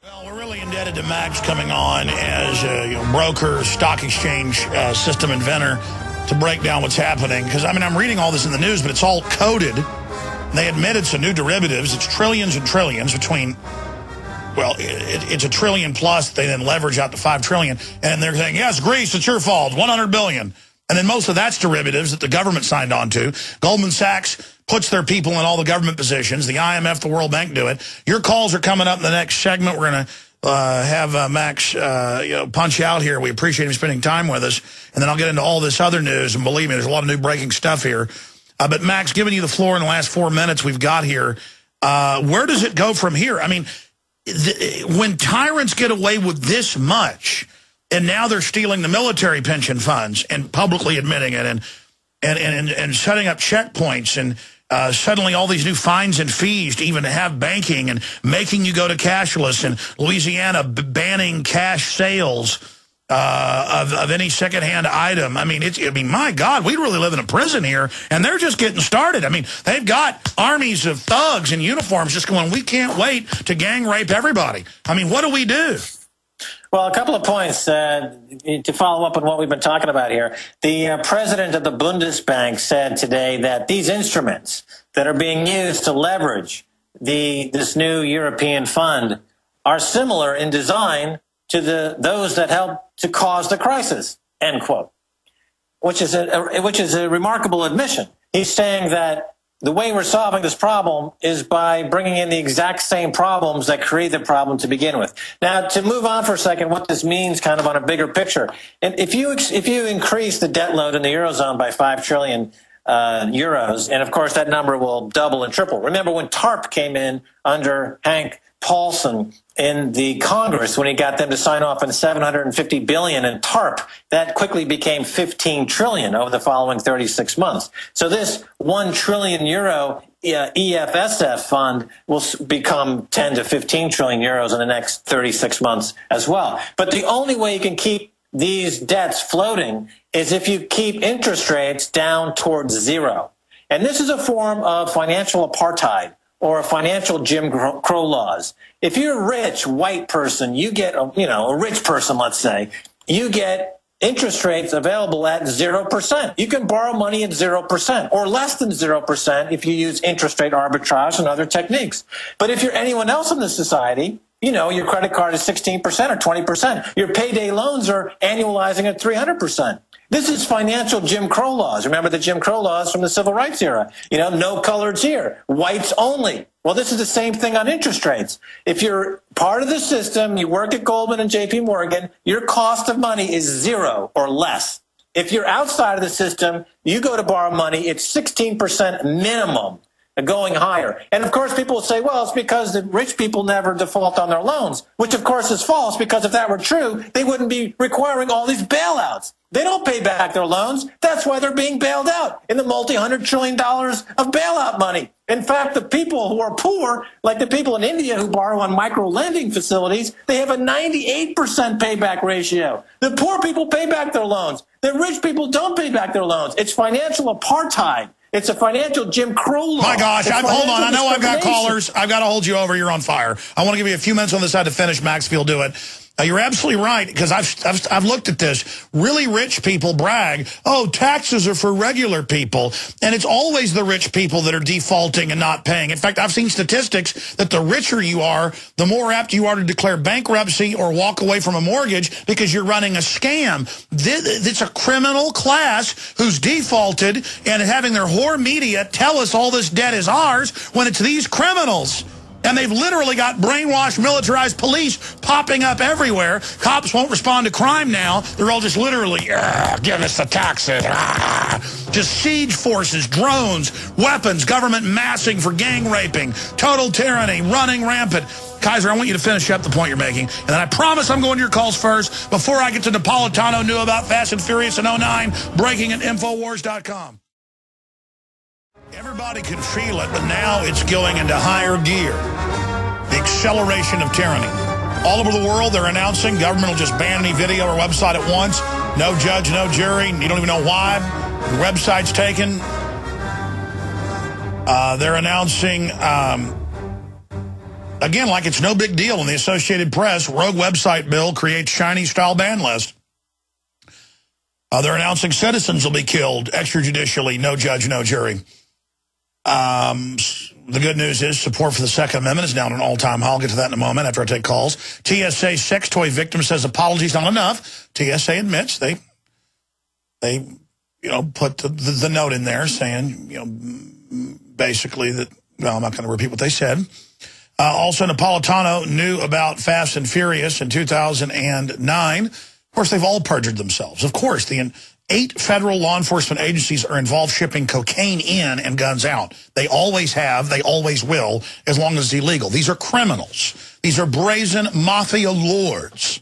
Well, we're really indebted to Max coming on as a broker, stock exchange system inventor to break down what's happening. Because, I mean, I'm reading all this in the news, but it's all coded. They admitted some new derivatives. It's trillions and trillions between, well, it's a trillion plus. They then leverage out to 5 trillion. And they're saying, yes, Greece, it's your fault, 100 billion. And then most of that's derivatives that the government signed on to. Goldman Sachs puts their people in all the government positions. The IMF, the World Bank do it. Your calls are coming up in the next segment. We're going to have Max punch out here. We appreciate him spending time with us. And then I'll get into all this other news. And believe me, there's a lot of new breaking stuff here. But Max, giving you the floor in the last 4 minutes we've got here, where does it go from here? I mean, when tyrants get away with this much, and now they're stealing the military pension funds and publicly admitting it and setting up checkpoints and suddenly all these new fines and fees to even have banking and making you go to cashless, and Louisiana banning cash sales of any secondhand item. I mean, my God, we really live in a prison here, and they're just getting started. I mean, they've got armies of thugs in uniforms just going, we can't wait to gang rape everybody. I mean, what do we do? Well, a couple of points to follow up on what we've been talking about here. The president of the Bundesbank said today that these instruments that are being used to leverage this new European fund are similar in design to those that helped to cause the crisis, end quote, which is a remarkable admission. He's saying that the way we're solving this problem is by bringing in the exact same problems that create the problem to begin with. Now, to move on for a second, what this means kind of on a bigger picture. And if you increase the debt load in the Eurozone by 5 trillion euros, and of course that number will double and triple. Remember when TARP came in under Hank Paulson in the Congress, when he got them to sign off on 750 billion in TARP, that quickly became 15 trillion over the following 36 months. So this 1 trillion euro EFSF fund will become 10 to 15 trillion euros in the next 36 months as well. But the only way you can keep these debts floating is if you keep interest rates down towards zero. And this is a form of financial apartheid, or a financial Jim Crow laws. If you're a rich white person, you get, a rich person, let's say, you get interest rates available at 0%. You can borrow money at 0% or less than 0% if you use interest rate arbitrage and other techniques. But if you're anyone else in the society, your credit card is 16% or 20%. Your payday loans are annualizing at 300%. This is financial Jim Crow laws. Remember the Jim Crow laws from the Civil Rights era. No coloreds here, whites only. Well, this is the same thing on interest rates. If you're part of the system, you work at Goldman and JP Morgan, your cost of money is 0 or less. If you're outside of the system, you go to borrow money, it's 16% minimum, going higher. And of course, people will say, well, it's because the rich people never default on their loans, which of course is false, because if that were true, they wouldn't be requiring all these bailouts. They don't pay back their loans. That's why they're being bailed out in the multi-$100 trillion of bailout money. In fact, the people who are poor, like the people in India who borrow on micro-lending facilities, they have a 98% payback ratio. The poor people pay back their loans. The rich people don't pay back their loans. It's financial apartheid. It's a financial Jim Crow law. My gosh, hold on. I know I've got callers. I've got to hold you over. You're on fire. I want to give you a few minutes on this side to finish. Max, if you'll do it. You're absolutely right, because I've looked at this. Really rich people brag, oh, taxes are for regular people. And it's always the rich people that are defaulting and not paying. In fact, I've seen statistics that the richer you are, the more apt you are to declare bankruptcy or walk away from a mortgage because you're running a scam. It's a criminal class who's defaulted and having their whore media tell us all this debt is ours when it's these criminals. And they've literally got brainwashed, militarized police popping up everywhere. Cops won't respond to crime now. They're all just literally, give us the taxes. Just siege forces, drones, weapons, government massing for gang raping, total tyranny, running rampant. Keiser, I want you to finish up the point you're making. And then I promise I'm going to your calls first before I get to Napolitano knew about Fast and Furious in 09, breaking at Infowars.com. Everybody could feel it, but now it's going into higher gear. The acceleration of tyranny. All over the world, they're announcing government will just ban any video or website at once. No judge, no jury. You don't even know why. The website's taken. They're announcing again, like it's no big deal in the Associated Press, rogue website bill creates Chinese-style ban list. They're announcing citizens will be killed extrajudicially, no judge, no jury. The good news is support for the Second Amendment is down an all-time high. I'll get to that in a moment after I take calls. TSA sex toy victim says apologies not enough. TSA admits they put the note in there saying, basically that, well, I'm not going to repeat what they said. Also, Napolitano knew about Fast and Furious in 2009. Of course, they've all perjured themselves. Of course, the 8 federal law enforcement agencies are involved shipping cocaine in and guns out. They always have. They always will, as long as it's illegal. These are criminals. These are brazen mafia lords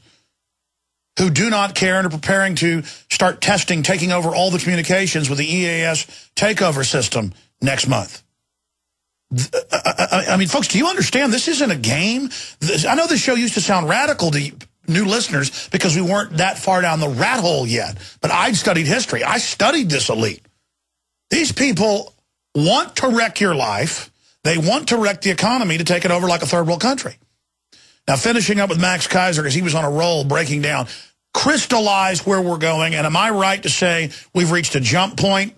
who do not care and are preparing to start taking over all the communications with the EAS takeover system next month. I mean, folks, do you understand? This isn't a game. I know this show used to sound radical to new listeners because we weren't that far down the rat hole yet. But I'd studied history. I studied this elite. These people want to wreck your life. They want to wreck the economy to take it over like a third world country. Now, finishing up with Max Keiser, because he was on a roll breaking down, crystallize where we're going. And am I right to say we've reached a jump point?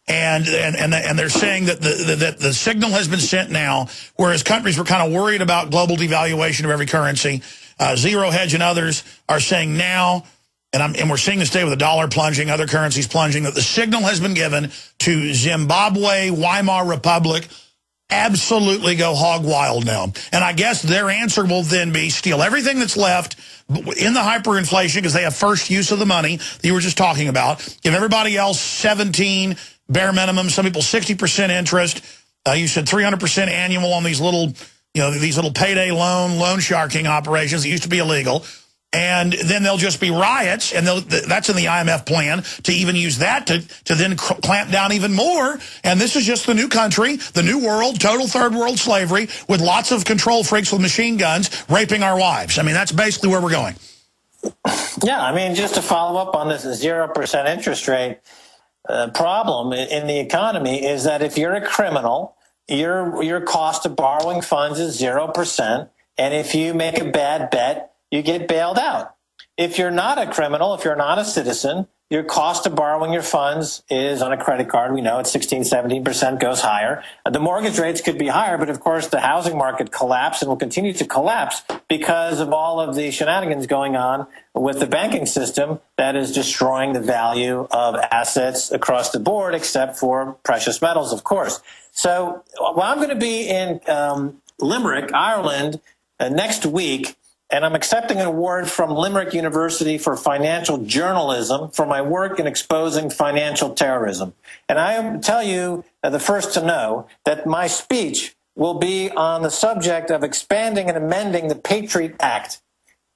And they're saying that the signal has been sent now, whereas countries were kind of worried about global devaluation of every currency. Zero Hedge and others are saying now, and we're seeing this today with the dollar plunging, other currencies plunging, that the signal has been given to Zimbabwe, Weimar Republic, absolutely go hog wild now. And I guess their answer will then be steal everything that's left in the hyperinflation because they have first use of the money that you were just talking about. Give everybody else 17 bare minimum, some people 60% interest. You said 300% annual on these little, these little payday loan sharking operations that used to be illegal. And then there'll just be riots, and that's in the IMF plan, to even use that to then clamp down even more. And this is just the new country, the new world, total third world slavery, with lots of control freaks with machine guns raping our wives. I mean, that's basically where we're going. Yeah, I mean, just to follow up on this 0% interest rate, problem in the economy is that if you're a criminal, your cost of borrowing funds is 0%, and if you make a bad bet, you get bailed out. If you're not a criminal, if you're not a citizen, your cost of borrowing your funds is on a credit card. We know it's 16, 17%, goes higher. The mortgage rates could be higher, but of course the housing market collapsed and will continue to collapse because of all of the shenanigans going on with the banking system that is destroying the value of assets across the board, except for precious metals, of course. So I'm going to be in Limerick, Ireland, next week, and I'm accepting an award from Limerick University for financial journalism for my work in exposing financial terrorism. And I tell you, the first to know, that my speech will be on the subject of expanding and amending the Patriot Act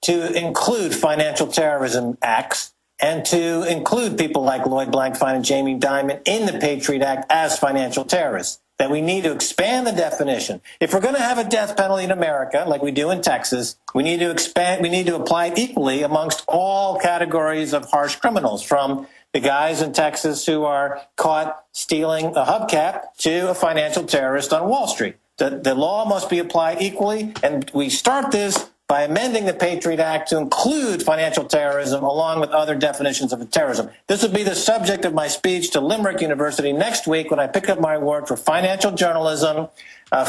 to include financial terrorism acts and to include people like Lloyd Blankfein and Jamie Dimon in the Patriot Act as financial terrorists. That we need to expand the definition. If we're going to have a death penalty in America, like we do in Texas, we need to apply it equally amongst all categories of harsh criminals, from the guys in Texas who are caught stealing a hubcap to a financial terrorist on Wall Street. The law must be applied equally, and we start this by amending the Patriot Act to include financial terrorism along with other definitions of terrorism. This will be the subject of my speech to Limerick University next week when I pick up my award for financial journalism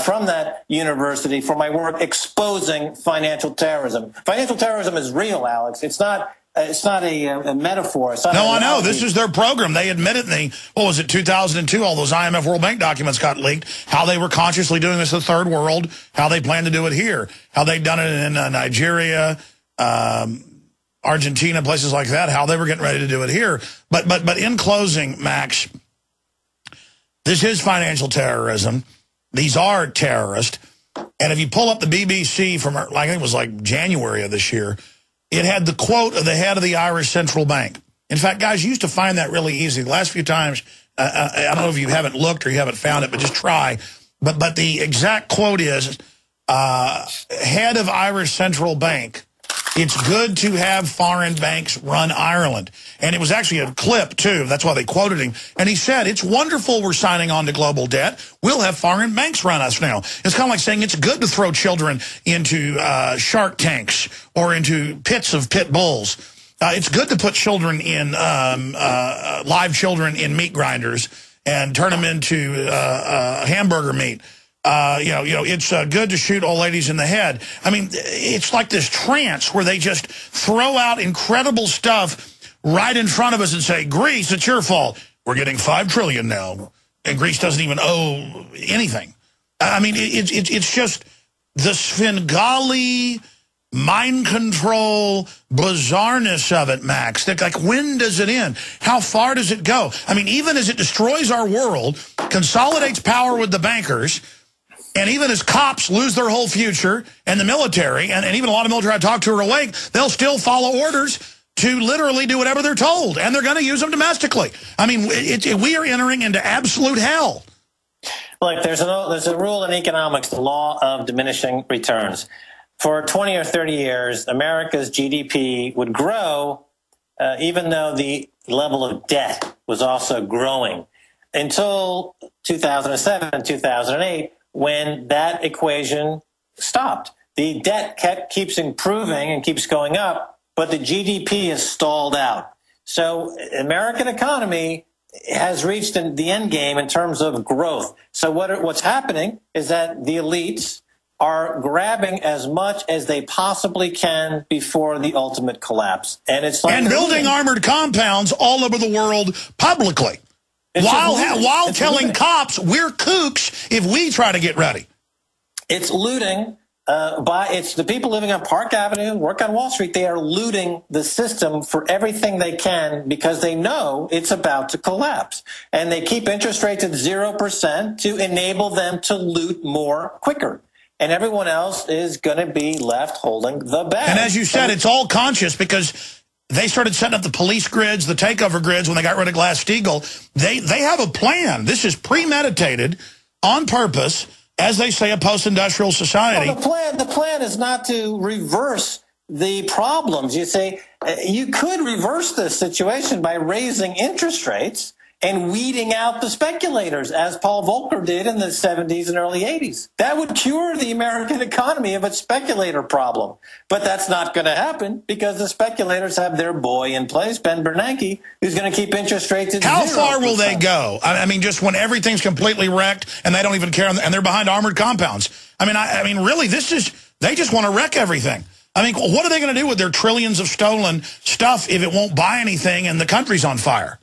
from that university for my work exposing financial terrorism. Financial terrorism is real, Alex. It's not a metaphor. It's not no, I know. This is their program. They admit it in what was it, 2002, all those IMF World Bank documents got leaked, how they were consciously doing this in the third world, how they plan to do it here, how they'd done it in Nigeria, Argentina, places like that, how they were getting ready to do it here. But in closing, Max, this is financial terrorism. These are terrorists. And if you pull up the BBC from, I think it was like January of this year, it had the quote of the head of the Irish Central Bank. In fact, guys, you used to find that really easy. The last few times, I don't know if you haven't looked or you haven't found it, but just try. But the exact quote is, head of Irish Central Bank it's good to have foreign banks run Ireland. And it was actually a clip, too. That's why they quoted him. And he said, it's wonderful we're signing on to global debt. We'll have foreign banks run us now. It's kind of like saying it's good to throw children into shark tanks or into pits of pit bulls. It's good to put children in, live children in meat grinders and turn them into hamburger meat. It's good to shoot old ladies in the head. I mean, it's like this trance where they just throw out incredible stuff right in front of us and say, Greece, it's your fault. We're getting $5 trillion now. And Greece doesn't even owe anything. I mean, it's just the Svengali mind control bizarreness of it, Max. Like, when does it end? How far does it go? I mean, even as it destroys our world, consolidates power with the bankers, and even as cops lose their whole future, and the military, and even a lot of military I talk to are awake, they'll still follow orders to literally do whatever they're told, and they're going to use them domestically. I mean, we are entering into absolute hell. Look, there's a rule in economics, the law of diminishing returns. For 20 or 30 years, America's GDP would grow even though the level of debt was also growing until 2007, 2008, when that equation stopped. The debt keeps improving and keeps going up, but the GDP is stalled out. So American economy has reached the end game in terms of growth. So what's happening is that the elites are grabbing as much as they possibly can before the ultimate collapse. And it's like building armored compounds all over the world publicly. While telling cops we're kooks if we try to get ready. It's looting. It's the people living on Park Avenue, work on Wall Street. They are looting the system for everything they can because they know it's about to collapse. And they keep interest rates at 0% to enable them to loot more quicker. And everyone else is going to be left holding the bag. And as you said, it's all conscious because they started setting up the police grids, the takeover grids when they got rid of Glass-Steagall. They have a plan. This is premeditated on purpose, as they say, a post-industrial society. Well, the plan is not to reverse the problems. You say you could reverse this situation by raising interest rates and weeding out the speculators, as Paul Volcker did in the 70s and early 80s. That would cure the American economy of its speculator problem. But that's not going to happen because the speculators have their boy in place, Ben Bernanke, who's going to keep interest rates at 0%. How far will they go? I mean, just when everything's completely wrecked and they don't even care, and they're behind armored compounds. I mean, really, they just want to wreck everything. I mean, what are they going to do with their trillions of stolen stuff if it won't buy anything and the country's on fire?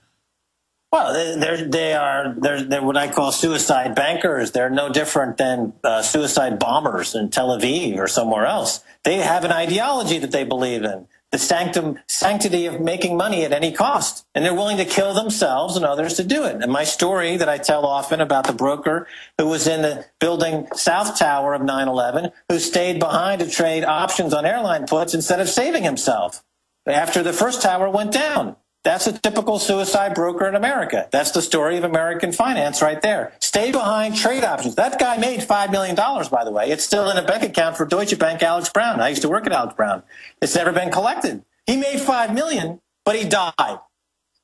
Well, they're what I call suicide bankers. They're no different than suicide bombers in Tel Aviv or somewhere else. They have an ideology that they believe in, the sanctity of making money at any cost. And they're willing to kill themselves and others to do it. And my story that I tell often about the broker who was in the building South Tower of 9/11, who stayed behind to trade options on airline puts instead of saving himself after the first tower went down. That's a typical suicide broker in America. That's the story of American finance right there. Stay behind trade options. That guy made $5 million, by the way. It's still in a bank account for Deutsche Bank, Alex Brown. I used to work at Alex Brown. It's never been collected. He made $5 million, but he died.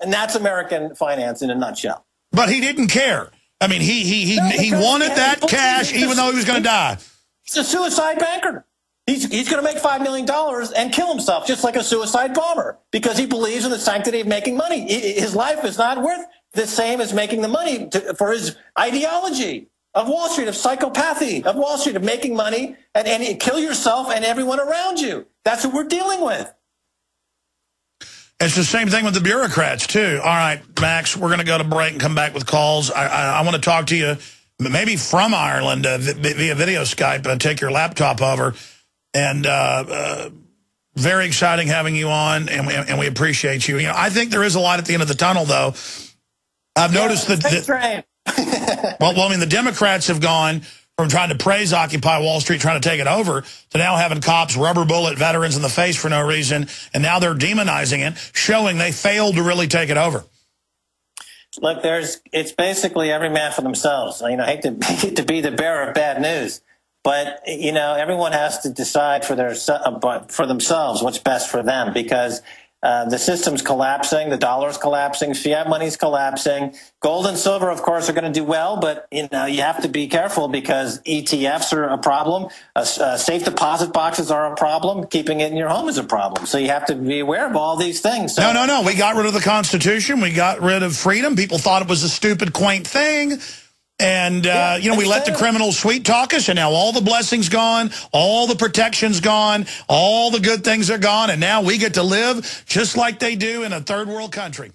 And that's American finance in a nutshell. But he didn't care. I mean, he wanted that cash even though he was going to die. He's a suicide banker. He's going to make $5 million and kill himself, just like a suicide bomber, because he believes in the sanctity of making money. His life is not worth the same as making the money for his ideology of Wall Street, of psychopathy, of Wall Street, of making money and kill yourself and everyone around you. That's what we're dealing with. It's the same thing with the bureaucrats, too. All right, Max, we're going to go to break and come back with calls. I want to talk to you maybe from Ireland via video Skype. Take your laptop over. And very exciting having you on, and we appreciate you. I think there is a light at the end of the tunnel, though. I've noticed that well, I mean, the Democrats have gone from trying to praise Occupy Wall Street, trying to take it over, to now having cops rubber bullet veterans in the face for no reason, and now they're demonizing it, showing they failed to really take it over. Look, it's basically every man for themselves. I hate to be the bearer of bad news. But, you know, everyone has to decide for themselves what's best for them, because the system's collapsing, the dollar's collapsing, fiat money's collapsing. Gold and silver, of course, are going to do well, but you have to be careful because ETFs are a problem. Safe deposit boxes are a problem. Keeping it in your home is a problem. So you have to be aware of all these things. So, No. We got rid of the Constitution. We got rid of freedom. People thought it was a stupid, quaint thing. And, we let the criminals sweet talk us, and now all the blessings gone, all the protection's gone, all the good things are gone, and now we get to live just like they do in a third world country.